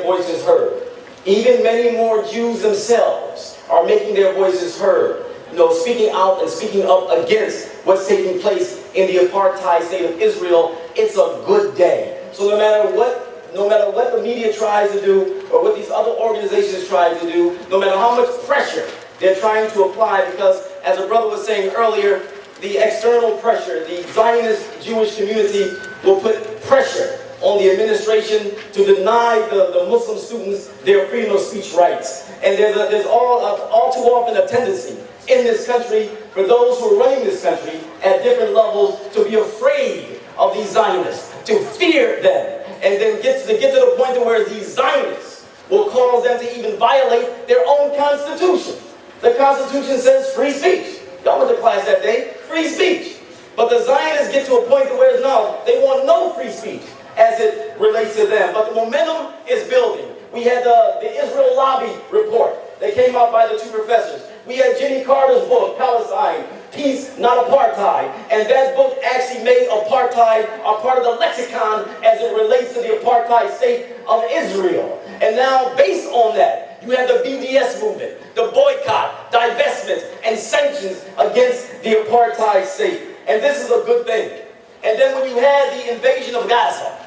voices heard. Even many more Jews themselves are making their voices heard. Speaking out and speaking up against what's taking place in the apartheid state of Israel. It's a good day. So no matter what the media tries to do, or what these other organizations try to do, no matter how much pressure they're trying to apply, because as a brother was saying earlier, the external pressure, the Zionist Jewish community will put pressure on the administration to deny the Muslim students their freedom of speech rights. And there's all too often a tendency in this country for those who are running this country at different levels to be afraid of these Zionists, to fear them, and then get to the point where these Zionists will cause them to even violate their own constitution. The Constitution says free speech. Y'all went to class that day, free speech. But the Zionists get to a point where no, they want no free speech as it relates to them. But the momentum is building. We had the Israel Lobby report that came out by the two professors. We had Jimmy Carter's book, Palestine, Peace, Not Apartheid. And that book actually made apartheid a part of the lexicon as it relates to the apartheid state of Israel. And now, based on that, you have the BDS movement, the boycott, divestment, and sanctions against the apartheid state. And this is a good thing. And then when you had the invasion of Gaza,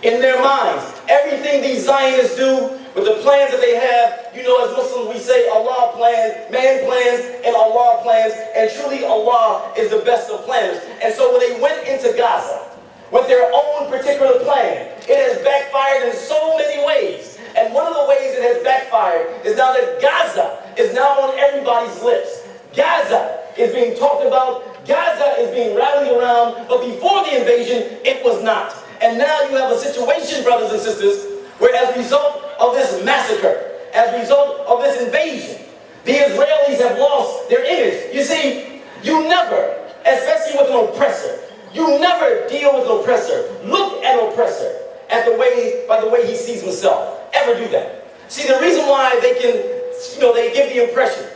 in their minds, everything these Zionists do with the plans that they have, as Muslims we say Allah plans, man plans, and Allah plans, and truly Allah is the best of planners. And so when they went into Gaza with their own particular plan, it has backfired in so many ways. And one of the ways it has backfired is now that Gaza is now on everybody's lips. Gaza is being talked about, Gaza is being rallied around, but before the invasion, it was not. And now you have a situation, brothers and sisters, where as a result of this massacre, as a result of this invasion, the Israelis have lost their image. You see, you never, especially with an oppressor, you never deal with an oppressor. Look at an oppressor by the way he sees himself. Ever do that? See, the reason why they can, they give the impression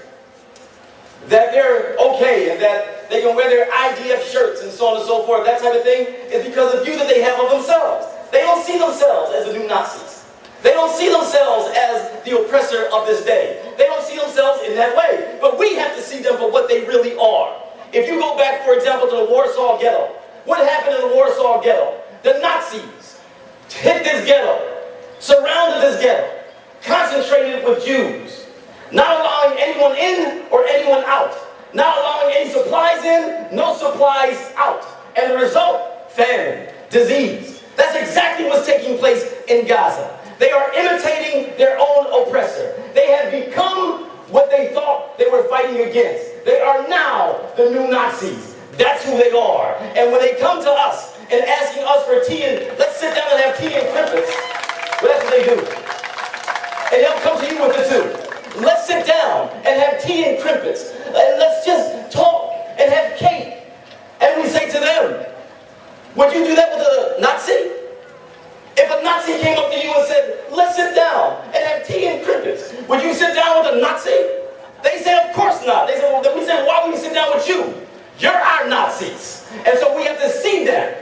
that they're okay and that they can wear their IDF shirts and so on and so forth, that type of thing, is because of the view that they have of themselves. They don't see themselves as the new Nazis. They don't see themselves as the oppressor of this day. They don't see themselves in that way. But we have to see them for what they really are. If you go back, for example, to the Warsaw Ghetto, what happened in the Warsaw Ghetto? The Nazis hit this ghetto, surrounded this ghetto, concentrated with Jews, not allowing anyone in or anyone out, not allowing any supplies in, no supplies out. And the result, famine, disease. That's exactly what's taking place in Gaza. They are imitating their own oppressor. They have become what they thought they were fighting against. They are now the new Nazis. That's who they are. And when they come to us and asking us for tea and let's sit down and have tea and crimpets, well, that's what they do. And they'll come to you with it too. Let's sit down and have tea and crimpets. And let's just talk and have cake. And we say to them, would you do that with a Nazi? If a Nazi came up to you and said, let's sit down and have tea and crimpets, would you sit down with a Nazi? They say, of course not. They say, well, then we say, why would we sit down with you? You're our Nazis. And so we have to see them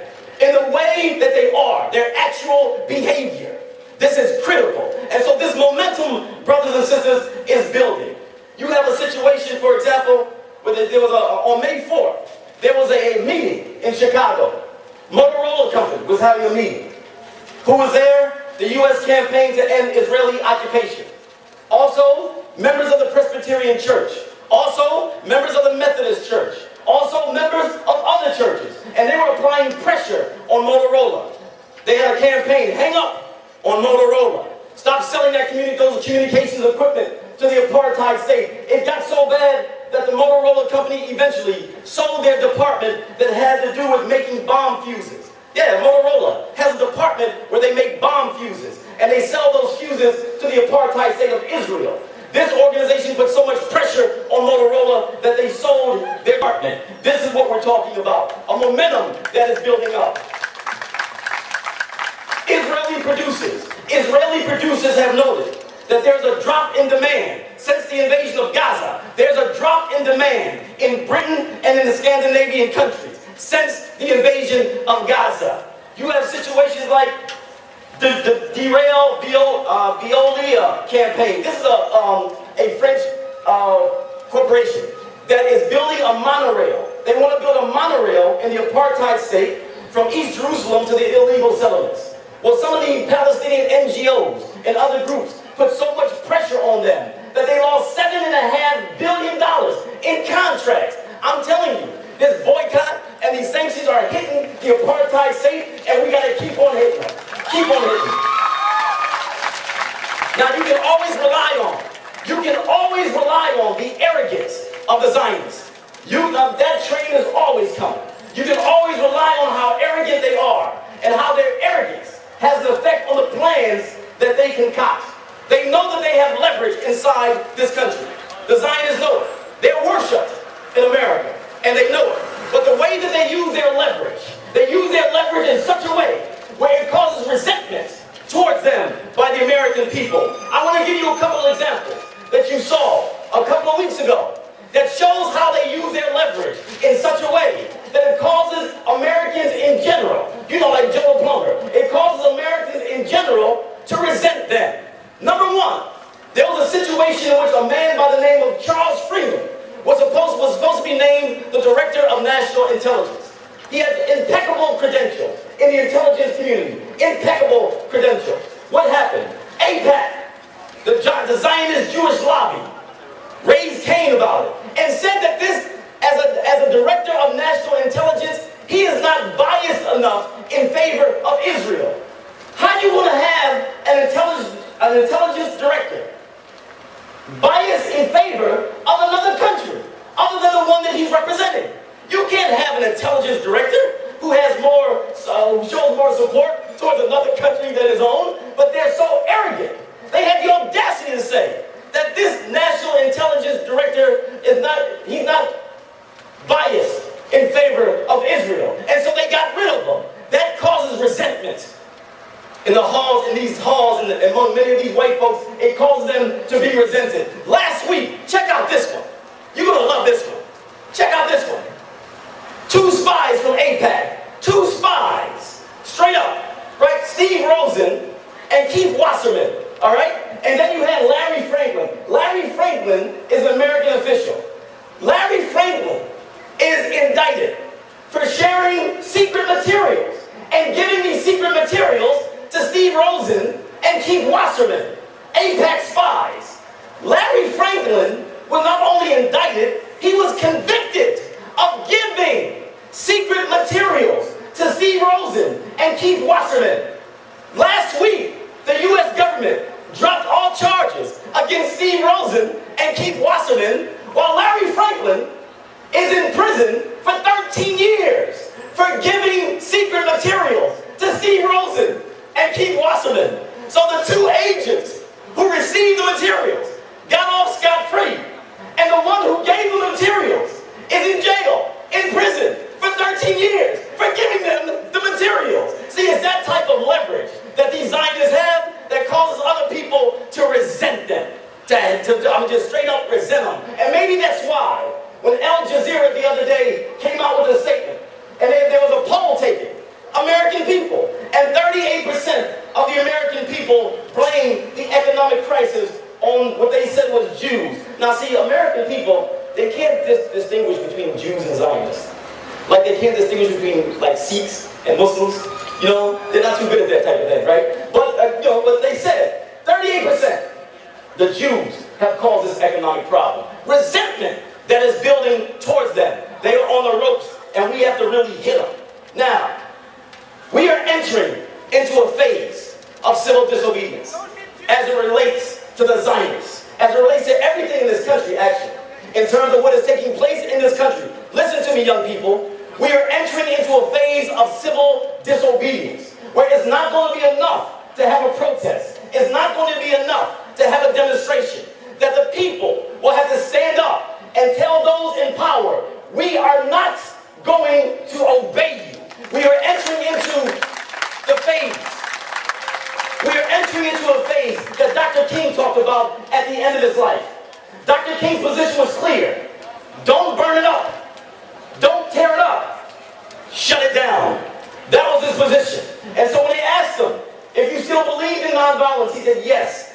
in the way that they are, their actual behavior. This is critical. And so this momentum, brothers and sisters, is building. You have a situation, for example, where there was on May 4th, there was a meeting in Chicago. Motorola Company was having a meeting. Who was there? The U.S. campaign to end Israeli occupation. Also, members of the Presbyterian Church. Also, members of the Methodist Church. Also, members of other churches. And they were applying pressure on Motorola. They had a campaign, hang up on Motorola. Stop selling those communications equipment to the apartheid state. It got so bad that the Motorola company eventually sold their department that had to do with making bomb fuses. Yeah, Motorola has a department where they make bomb fuses, and they sell those fuses to the apartheid state of Israel. This organization put so much pressure on Motorola that they sold their department. This is what we're talking about, a momentum that is building up. Israeli producers have noted that there's a drop in demand since the invasion of Gaza. There's a drop in demand in Britain and in the Scandinavian countries since the invasion of Gaza. You have situations like the Derail Veolia campaign. This is a French corporation that is building a monorail. They want to build a monorail in the apartheid state from East Jerusalem to the illegal settlements. Well, some of the Palestinian NGOs and other groups put so much pressure on them that they lost $7.5 billion in contracts. I'm telling you, this boycott and these sanctions are hitting the apartheid state, and we got to keep on hitting them. Keep on hitting them. Now, you can always rely on the arrogance of the Zionists. That train is always coming. You can always rely on how arrogant they are and how their arrogance has an effect on the plans that they concoct. They know that they have leverage inside this country. The Zionists know it. They're worshipped in America, and they know it. But the way that they use their leverage in such a way where it causes resentment towards them by the American people. I want to give you a couple of examples that you saw a couple of weeks ago that shows how they use their leverage in such a way that it causes Americans in general, like Joe Plumber, it causes Americans in general to resent them. Number one, there was a situation in which a man by the name of Charles Freeman was supposed to be named the Director of National Intelligence. He had impeccable credentials in the intelligence community. Impeccable credentials. What happened? AIPAC, the Zionist Jewish lobby, raised Cain about it and said that this, as a Director of National Intelligence, he is not biased enough in favor of Israel. How do you want to have an intelligence director biased in favor of another country other than the one that he's representing? You can't have an intelligence director who shows more support towards another country than his own, but they're so arrogant. They had the audacity to say that this national intelligence director he's not biased in favor of Israel. And so they got rid of him. That causes resentment in these halls, and among many of these white folks. It causes them to be resented. Last week, check out this one. You're going to love this one. Check out this one. 2 spies from AIPAC. 2 spies. Straight up. Right? Steve Rosen and Keith Wasserman. All right? And then you had Larry Franklin. Larry Franklin is an American official. Larry Franklin is indicted for sharing secret materials and giving these secret materials to Steve Rosen and Keith Wasserman, AIPAC spies. Larry Franklin was not only indicted, he was convicted of giving secret materials to Steve Rosen and Keith Wasserman. Last week, the U.S. government dropped all charges against Steve Rosen and Keith Wasserman, while Larry Franklin is in prison for 13 years for giving secret materials to Steve Rosen and Keith Wasserman. So the 2 agents who received the materials got off scot-free, and the one who gave the materials is in jail, in prison, for 13 years for giving them the materials. See, it's that type of leverage that these Zionists have that causes other people to resent them, to just straight up resent them. And maybe that's why when Al Jazeera the other day came out with a statement, and there was a poll taken, American people, and 38% of the American people blame the economic crisis on what they said was Jews. Now see, American people, they can't distinguish between Jews and Zionists. Like they can't distinguish between like Sikhs and Muslims. They're not too good at that type of thing, right? But but they said 38%, the Jews have caused this economic problem. Resentment that is building towards them. They are on the ropes, and we have to really hit them. Now, we are entering into a phase of civil disobedience as it relates to the Zionists, as it relates to everything in this country, actually, in terms of what is taking place in this country. Listen to me, young people. We are entering into a phase of civil disobedience, where it's not going to be enough to have a protest. It's not going to be enough to have a demonstration. That the people will have to stand up and tell those in power, we are not going to obey you. We are entering into the phase. We are entering into a phase that Dr. King talked about at the end of his life. Dr. King's position was clear. Don't burn it up. Don't tear it up. Shut it down. That was his position. And so when they asked him if you still believed in nonviolence, he said, yes,